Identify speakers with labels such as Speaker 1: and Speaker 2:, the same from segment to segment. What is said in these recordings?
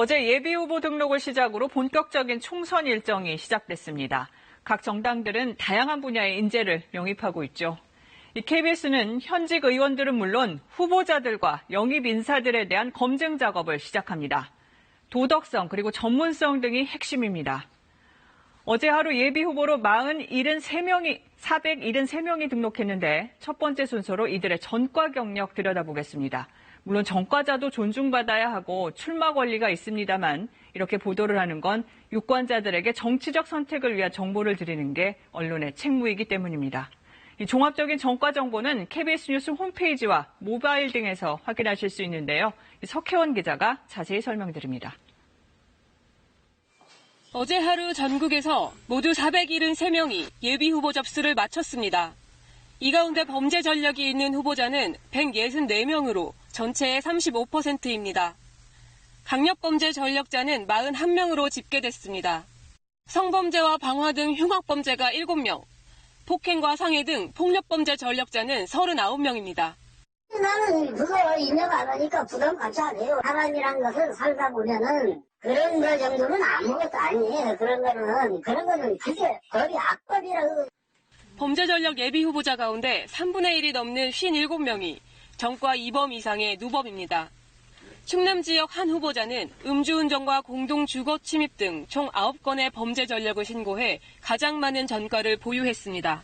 Speaker 1: 어제 예비후보 등록을 시작으로 본격적인 총선 일정이 시작됐습니다. 각 정당들은 다양한 분야의 인재를 영입하고 있죠. KBS는 현직 의원들은 물론 후보자들과 영입 인사들에 대한 검증 작업을 시작합니다. 도덕성 그리고 전문성 등이 핵심입니다. 어제 하루 예비후보로 473명이 등록했는데 첫 번째 순서로 이들의 전과 경력 들여다보겠습니다. 물론 전과자도 존중받아야 하고 출마 권리가 있습니다만 이렇게 보도를 하는 건 유권자들에게 정치적 선택을 위한 정보를 드리는 게 언론의 책무이기 때문입니다. 이 종합적인 전과 정보는 KBS 뉴스 홈페이지와 모바일 등에서 확인하실 수 있는데요. 석혜원 기자가 자세히 설명드립니다.
Speaker 2: 어제 하루 전국에서 모두 473명이 예비후보 접수를 마쳤습니다. 이 가운데 범죄 전력이 있는 후보자는 164명으로 전체의 35%입니다. 강력범죄 전력자는 41명으로 집계됐습니다. 성범죄와 방화 등 흉악범죄가 7명, 폭행과 상해 등 폭력범죄 전력자는 39명입니다.
Speaker 3: 나는 그거 인정 안 하니까 부담 갖지 않아요. 사람이란 것은 살다 보면은 그런 거 정도는 아무것도 아니에요. 그런 거는 그게 거의 악법이라고.
Speaker 2: 범죄 전력 예비 후보자 가운데 3분의 1이 넘는 57명이 전과 2범 이상의 누범입니다. 충남 지역 한 후보자는 음주운전과 공동 주거 침입 등 총 9건의 범죄 전력을 신고해 가장 많은 전과를 보유했습니다.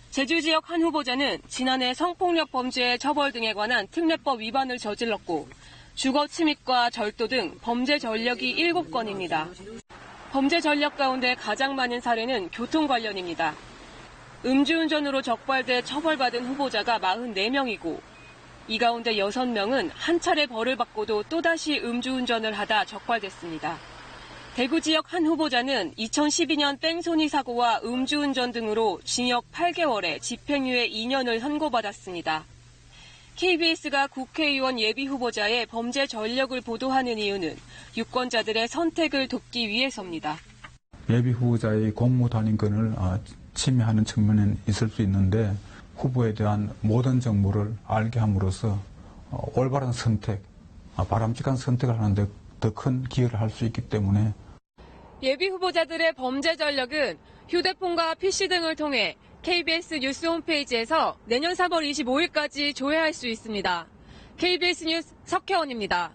Speaker 2: 제주 지역 한 후보자는 지난해 성폭력 범죄의 처벌 등에 관한 특례법 위반을 저질렀고 주거 침입과 절도 등 범죄 전력이 7건입니다. 범죄 전력 가운데 가장 많은 사례는 교통 관련입니다. 음주운전으로 적발돼 처벌받은 후보자가 44명이고 이 가운데 6명은 한 차례 벌을 받고도 또다시 음주운전을 하다 적발됐습니다. 대구 지역 한 후보자는 2012년 뺑소니 사고와 음주운전 등으로 징역 8개월에 집행유예 2년을 선고받았습니다. KBS가 국회의원 예비 후보자의 범죄 전력을 보도하는 이유는 유권자들의 선택을 돕기 위해서입니다.
Speaker 4: 예비 후보자의 공무단임권을 침해하는 측면은 있을 수 있는데 후보에 대한 모든 정보를 알게 함으로써 올바른 선택, 바람직한 선택을 하는데 더 큰 기여를 할 수 있기 때문에
Speaker 2: 예비 후보자들의 범죄 전력은 휴대폰과 PC 등을 통해 KBS 뉴스 홈페이지에서 내년 3월 25일까지 조회할 수 있습니다. KBS 뉴스 석혜원입니다.